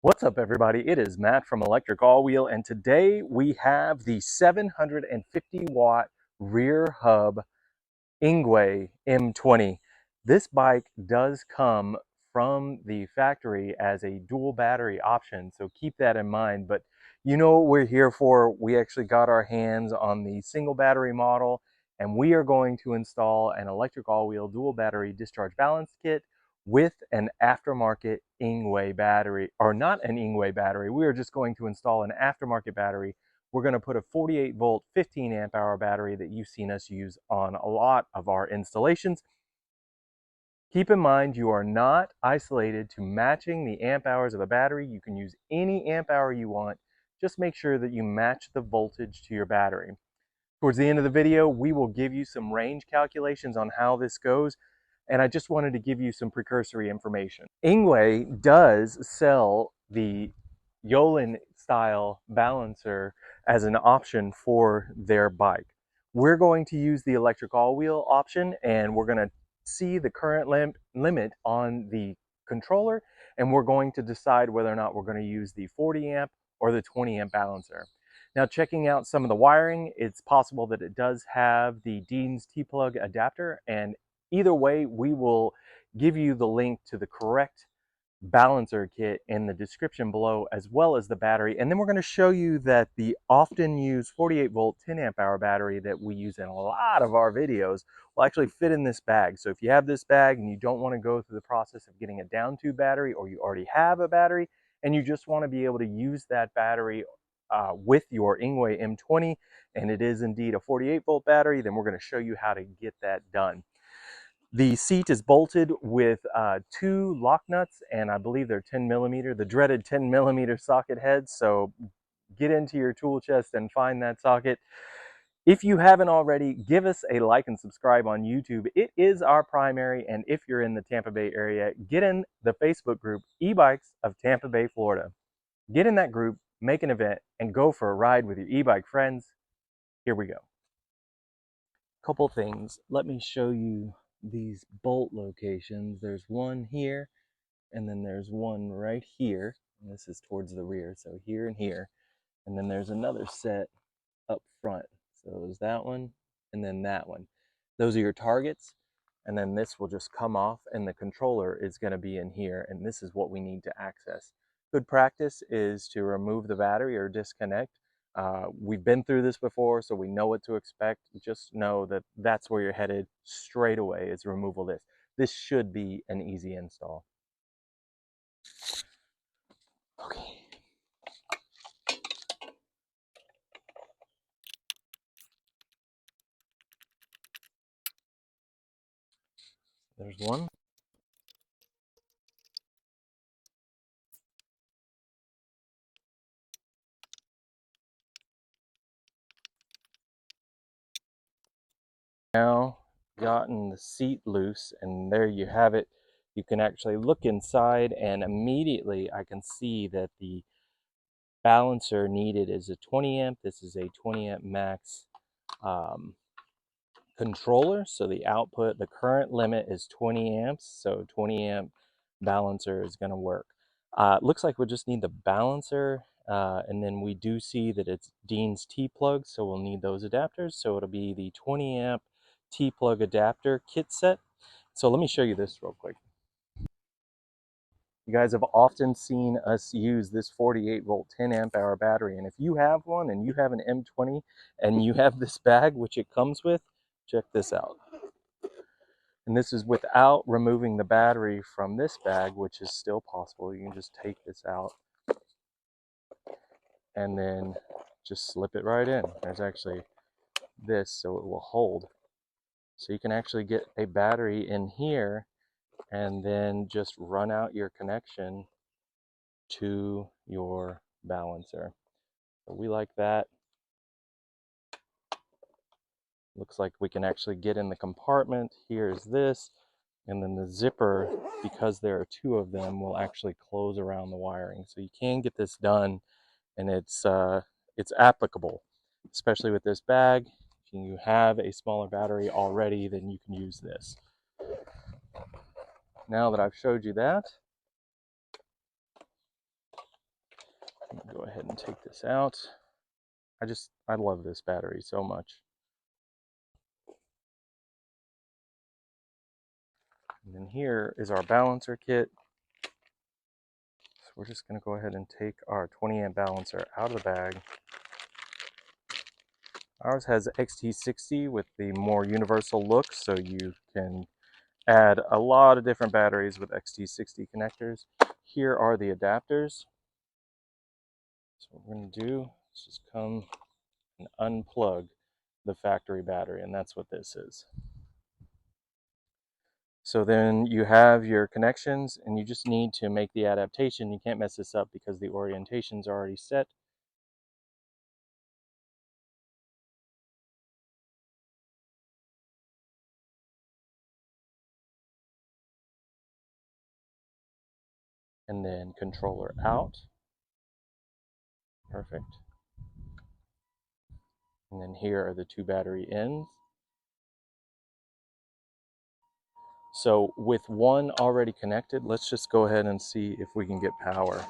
What's up, everybody? It is Matt from Electric All Wheel, and today we have the 750 watt rear hub Engwe M20. This bike does come from the factory as a dual battery option, so keep that in mind. But you know what we're here for. We actually got our hands on the single battery model, and we are going to install an Electric All Wheel dual battery discharge balance kit with an aftermarket Engwe battery, or not an Engwe battery. We are just going to install an aftermarket battery. We're going to put a 48 volt, 15 amp hour battery that you've seen us use on a lot of our installations. Keep in mind, you are not isolated to matching the amp hours of a battery. You can use any amp hour you want. Just make sure that you match the voltage to your battery. Towards the end of the video, we will give you some range calculations on how this goes. And I just wanted to give you some precursory information. Engwe does sell the Yolen style balancer as an option for their bike. We're going to use the electric all wheel option, and we're going to see the current limit on the controller, and we're going to decide whether or not we're going to use the 40 amp or the 20 amp balancer. Now, checking out some of the wiring, it's possible that it does have the Dean's T-plug adapter, and either way, we will give you the link to the correct balancer kit in the description below, as well as the battery. And then we're going to show you that the often used 48 volt 10 amp hour battery that we use in a lot of our videos will actually fit in this bag. So if you have this bag and you don't want to go through the process of getting a down tube battery, or you already have a battery and you just want to be able to use that battery with your Engwe M20, and it is indeed a 48 volt battery, then we're going to show you how to get that done. The seat is bolted with two lock nuts, and I believe they're 10 millimeter, the dreaded 10 millimeter socket heads. So get into your tool chest and find that socket. If you haven't already, give us a like and subscribe on YouTube. It is our primary, and if you're in the Tampa Bay area, get in the Facebook group, E-Bikes of Tampa Bay, Florida. Get in that group, make an event, and go for a ride with your e-bike friends. Here we go. Couple things. Let me show you these bolt locations. There's one here, and then there's one right here. And this is towards the rear, so here and here. And then there's another set up front. So there's that one, and then that one. Those are your targets, and then this will just come off, and the controller is going to be in here, and this is what we need to access. Good practice is to remove the battery or disconnect. We've been through this before, so we know what to expect. Just know that that's where you're headed straight away, is removal this. This should be an easy install. Okay. There's one. Now gotten the seat loose, and there you have it. You can actually look inside, and immediately I can see that the balancer needed is a 20 amp. This is a 20 amp max controller, so the output, the current limit is 20 amps, so 20 amp balancer is going to work. Looks like we'll just need the balancer, and then we do see that it's Dean's T-plug, so we'll need those adapters. So it'll be the 20 amp T-plug adapter kit set. So let me show you this real quick. You guys have often seen us use this 48 volt 10 amp hour battery, and if you have one and you have an M20 and you have this bag, which it comes with, check this out. And this is without removing the battery from this bag, which is still possible. You can just take this out and then just slip it right in. There's actually this, so it will hold. So you can actually get a battery in here and then just run out your connection to your balancer. So we like that. Looks like we can actually get in the compartment. Here's this. And then the zipper, because there are two of them, will actually close around the wiring. So you can get this done, and it's applicable, especially with this bag. If you have a smaller battery already, then you can use this. Now that I've showed you that, ahead and take this out. I love this battery so much. And then here is our balancer kit. So we're just going to go ahead and take our 20 amp balancer out of the bag. Ours has XT60 with the more universal look, so you can add a lot of different batteries with XT60 connectors. Here are the adapters. So what we're going to do is just come and unplug the factory battery, and that's what this is. So then you have your connections, and you just need to make the adaptation. You can't mess this up because the orientations are already set. And then controller out. Perfect. And then here are the two battery ends. So with one already connected, let's just go ahead and see if we can get power.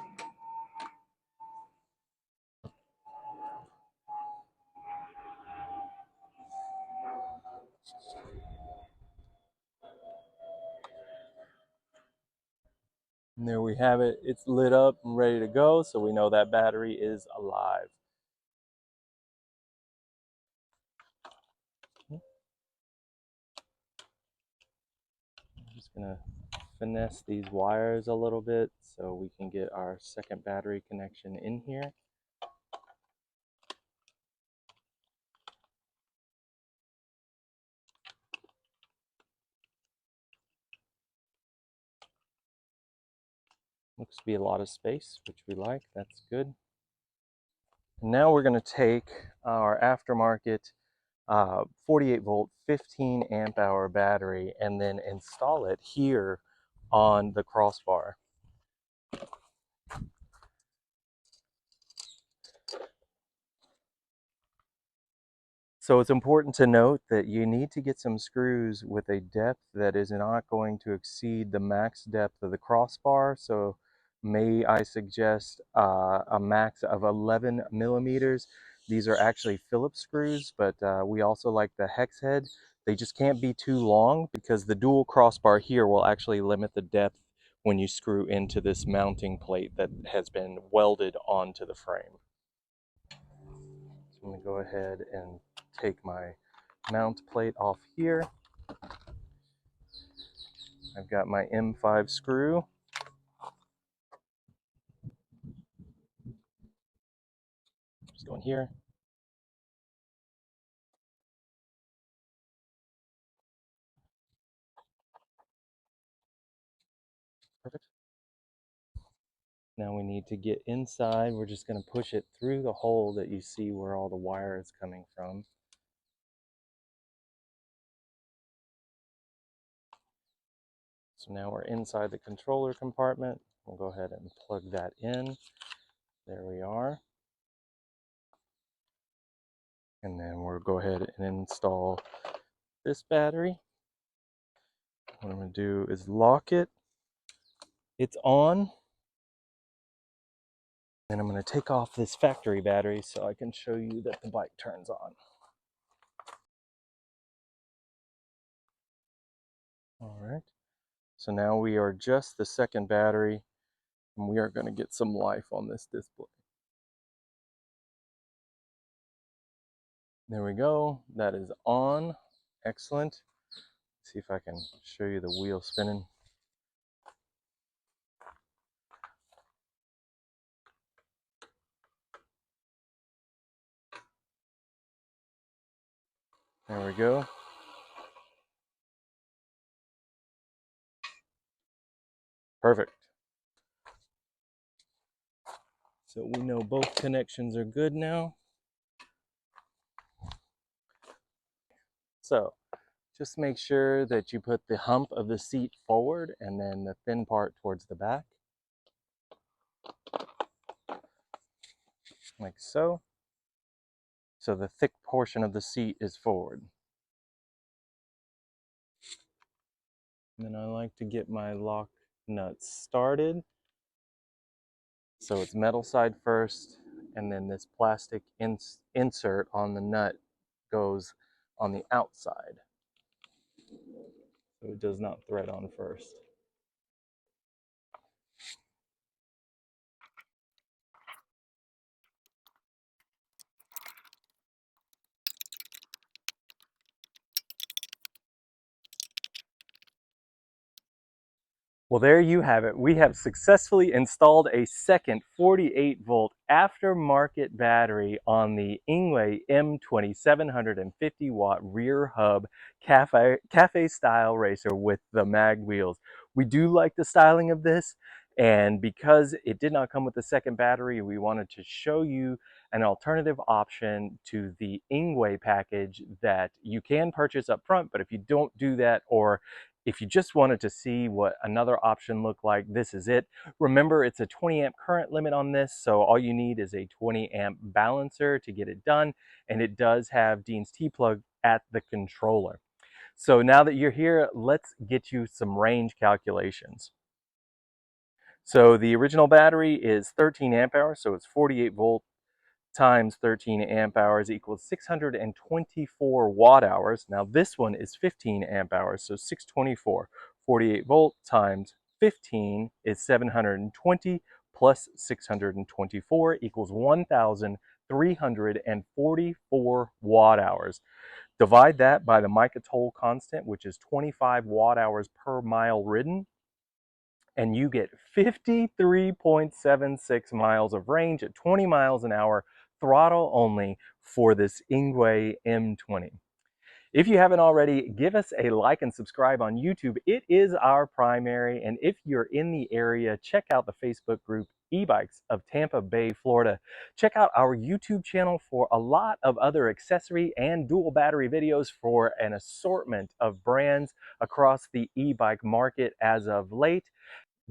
And there we have it. It's lit up and ready to go, so we know that battery is alive. I'm just gonna finesse these wires a little bit so we can get our second battery connection in here. Looks to be a lot of space, which we like. That's good. Now we're going to take our aftermarket 48 volt 15 amp hour battery and then install it here on the crossbar. So it's important to note that you need to get some screws with a depth that is not going to exceed the max depth of the crossbar. So may I suggest a max of 11 millimeters. These are actually Phillips screws, but we also like the hex head. They just can't be too long because the dual crossbar here will actually limit the depth when you screw into this mounting plate that has been welded onto the frame. So I'm going to go ahead and take my mount plate off here. I've got my M5 screw. Just going here. Perfect. Now we need to get inside. We're just going to push it through the hole that you see where all the wire is coming from. So now we're inside the controller compartment. We'll go ahead and plug that in. There we are. And then we'll go ahead and install this battery. What I'm going to do is lock it. It's on. And I'm going to take off this factory battery so I can show you that the bike turns on. All right. So now we are just the second battery, and we are going to get some life on this display. There we go. That is on. Excellent. Let's see if I can show you the wheel spinning. There we go. Perfect. So we know both connections are good now. So just make sure that you put the hump of the seat forward and then the thin part towards the back. Like so. So the thick portion of the seat is forward. And then I like to get my lock nuts started. So it's metal side first, and then this plastic insert on the nut goes on the outside, so it does not thread on first. Well, there you have it. We have successfully installed a second 48-volt aftermarket battery on the Engwe M20 750-watt rear hub cafe style racer with the mag wheels. We do like the styling of this, and because it did not come with the second battery, we wanted to show you an alternative option to the Engwe package that you can purchase up front, but if you don't do that, or if you just wanted to see what another option looked like, this is it. Remember, it's a 20 amp current limit on this, so all you need is a 20 amp balancer to get it done, and it does have Dean's T-plug at the controller. So now that you're here, let's get you some range calculations. So the original battery is 13 amp hours, so it's 48 volt times 13 amp hours equals 624 watt hours. Now this one is 15 amp hours, so 624. 48 volt times 15 is 720 plus 624 equals 1,344 watt hours. Divide that by the Mica toll constant, which is 25 watt hours per mile ridden, and you get 53.76 miles of range at 20 miles an hour, throttle only, for this Engwe M20. If you haven't already, give us a like and subscribe on YouTube. It is our primary, and if you're in the area, check out the Facebook group e-bikes of Tampa Bay, Florida. Check out our YouTube channel for a lot of other accessory and dual battery videos for an assortment of brands across the e-bike market as of late.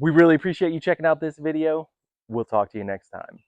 We really appreciate you checking out this video. We'll talk to you next time.